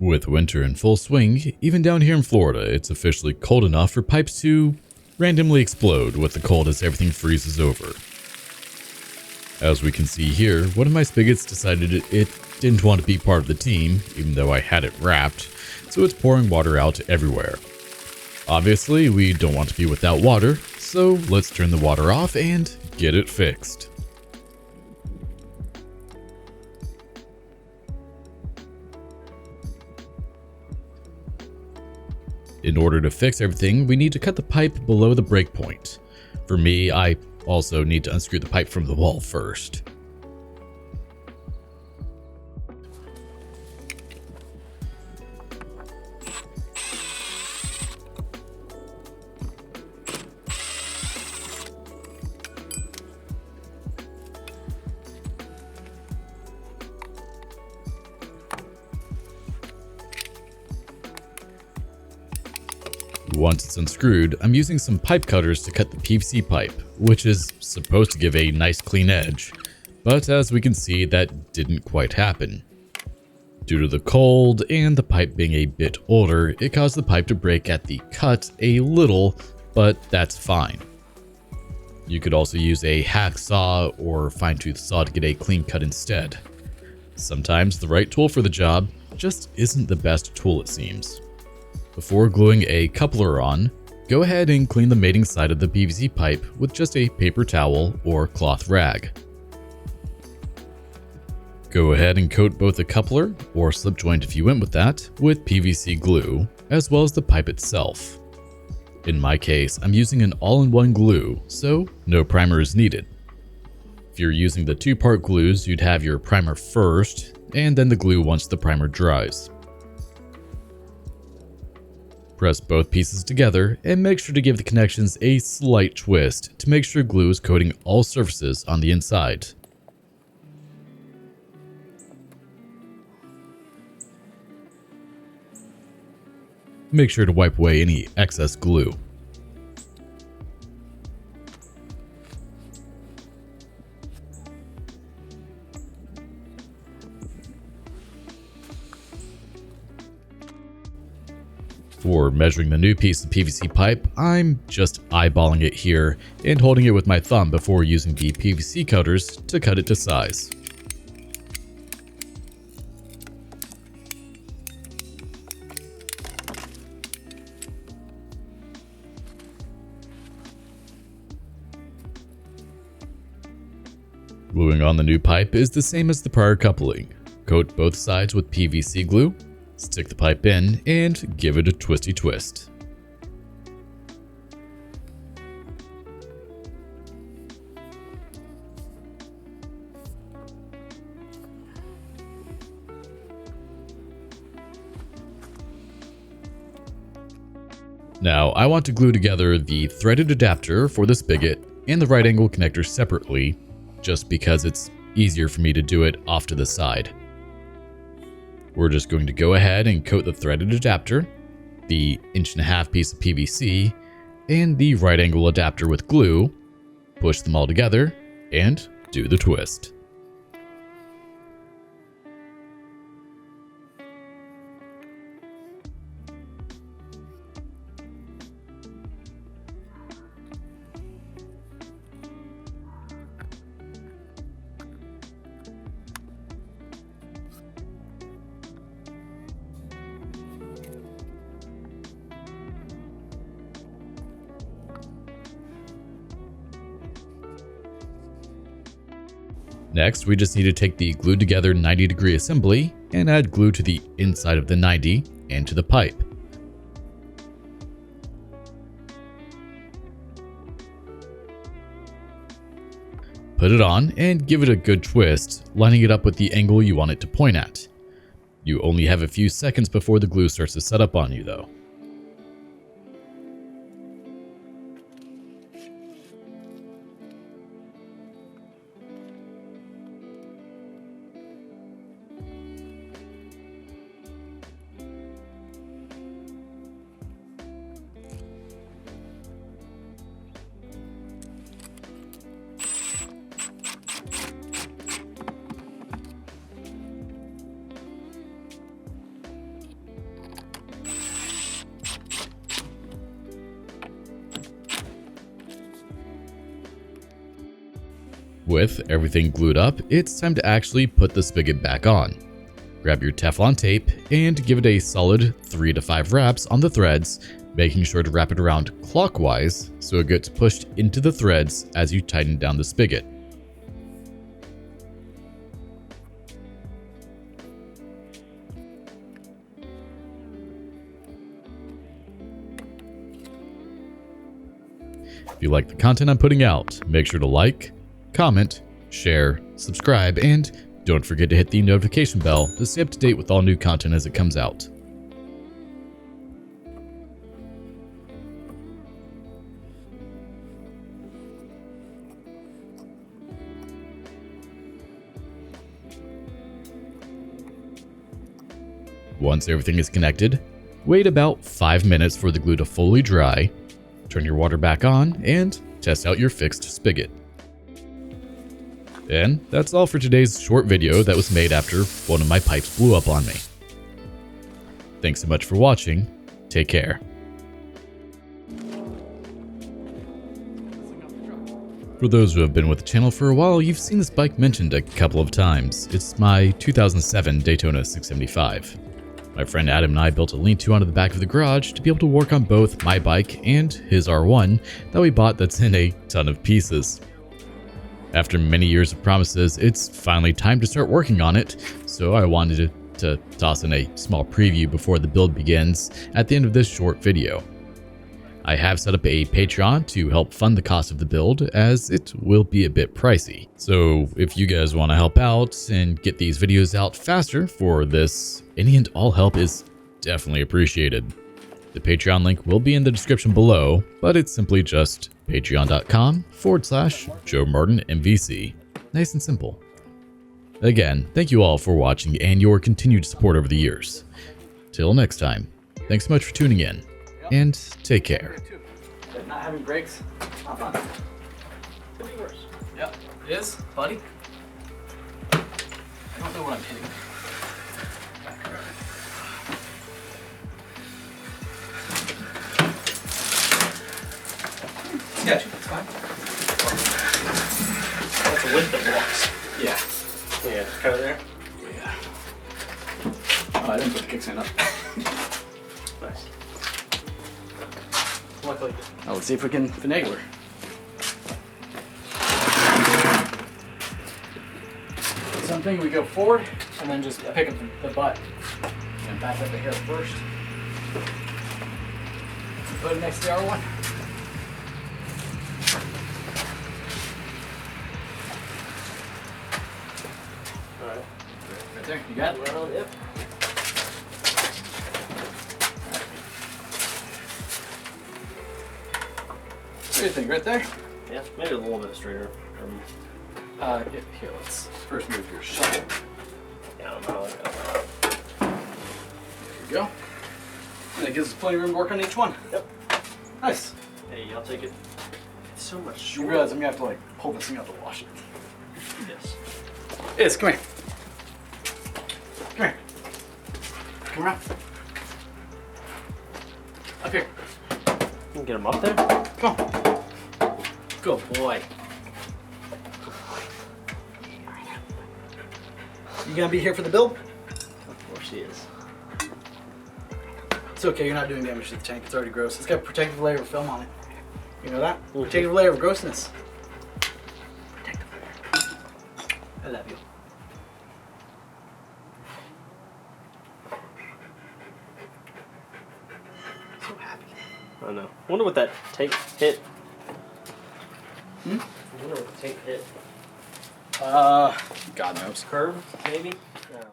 With winter in full swing, even down here in Florida, it's officially cold enough for pipes to randomly explode with the cold as everything freezes over. As we can see here, one of my spigots decided it didn't want to be part of the team, even though I had it wrapped, so it's pouring water out everywhere. Obviously, we don't want to be without water, so let's turn the water off and get it fixed. In order to fix everything, we need to cut the pipe below the breakpoint. For me, I also need to unscrew the pipe from the wall first. Once it's unscrewed, I'm using some pipe cutters to cut the PVC pipe, which is supposed to give a nice clean edge, but as we can see, that didn't quite happen. Due to the cold and the pipe being a bit older, it caused the pipe to break at the cut a little, but that's fine. You could also use a hacksaw or fine-tooth saw to get a clean cut instead. Sometimes the right tool for the job just isn't the best tool, it seems. Before gluing a coupler on, go ahead and clean the mating side of the PVC pipe with just a paper towel or cloth rag. Go ahead and coat both the coupler, or slip joint if you went with that, with PVC glue, as well as the pipe itself. In my case, I'm using an all-in-one glue, so no primer is needed. If you're using the two-part glues, you'd have your primer first, and then the glue once the primer dries. Press both pieces together and make sure to give the connections a slight twist to make sure glue is coating all surfaces on the inside. Make sure to wipe away any excess glue. For measuring the new piece of PVC pipe, I'm just eyeballing it here and holding it with my thumb before using the PVC cutters to cut it to size. Gluing on the new pipe is the same as the prior coupling. Coat both sides with PVC glue, stick the pipe in, and give it a twisty twist. Now, I want to glue together the threaded adapter for the spigot and the right angle connector separately, just because it's easier for me to do it off to the side. We're just going to go ahead and coat the threaded adapter, the 1.5-inch piece of PVC, and the right angle adapter with glue, push them all together, and do the twist. Next, we just need to take the glued together 90-degree assembly and add glue to the inside of the 90 and to the pipe. Put it on and give it a good twist, lining it up with the angle you want it to point at. You only have a few seconds before the glue starts to set up on you though. With everything glued up, it's time to actually put the spigot back on. Grab your Teflon tape and give it a solid 3 to 5 wraps on the threads, making sure to wrap it around clockwise so it gets pushed into the threads as you tighten down the spigot. If you like the content I'm putting out, make sure to like, comment, share, subscribe, and don't forget to hit the notification bell to stay up to date with all new content as it comes out. Once everything is connected, wait about 5 minutes for the glue to fully dry, turn your water back on, and test out your fixed spigot. And that's all for today's short video that was made after one of my pipes blew up on me. Thanks so much for watching. Take care. For those who have been with the channel for a while, you've seen this bike mentioned a couple of times. It's my 2007 Daytona 675. My friend Adam and I built a lean-to onto the back of the garage to be able to work on both my bike and his R1 that we bought that's in a ton of pieces. After many years of promises, it's finally time to start working on it, so I wanted to toss in a small preview before the build begins at the end of this short video. I have set up a Patreon to help fund the cost of the build, as it will be a bit pricey. So if you guys want to help out and get these videos out faster for this, any and all help is definitely appreciated. The Patreon link will be in the description below, but it's simply just patreon.com/JoeMartinMVC. Nice and simple. Again, thank you all for watching and your continued support over the years. Till next time, thanks so much for tuning in, and take care. Not having brakes, not fun. Could be worse. Yep, it is, buddy. I don't know what I'm hitting. Sketchy, it's fine. That's a lid that walks. Yeah. Yeah, it's kind of there? Yeah. Oh, I didn't put the kickstand up. Nice. Luckily. Now let's see if we can finagle her. Something we go forward and then just pick up the butt and back up the hair first. Put it next to the R1. Alright. Right there. You got it? Well, yep. What do you think? Right there? Yeah, maybe a little bit straighter. Here, let's first move your shovel. Yeah, I don't know. There you go. And that gives us plenty of room to work on each one. Yep. Nice. Hey, I'll take it. It's so much You shorter. realize I'm gonna have to like pull this thing out to wash it. Yes. Come here. Come here. Come around. Up here. You can get him up there? Come on. Good boy. You gonna be here for the build? Of course he is. It's okay, you're not doing damage to the tank. It's already gross. It's got a protective layer of film on it. You know that? Protective layer of grossness. Protective layer. I love you. So happy. I know. Wonder what that tank hit. Hmm? I wonder what the tank hit. God knows. Curve, maybe? No.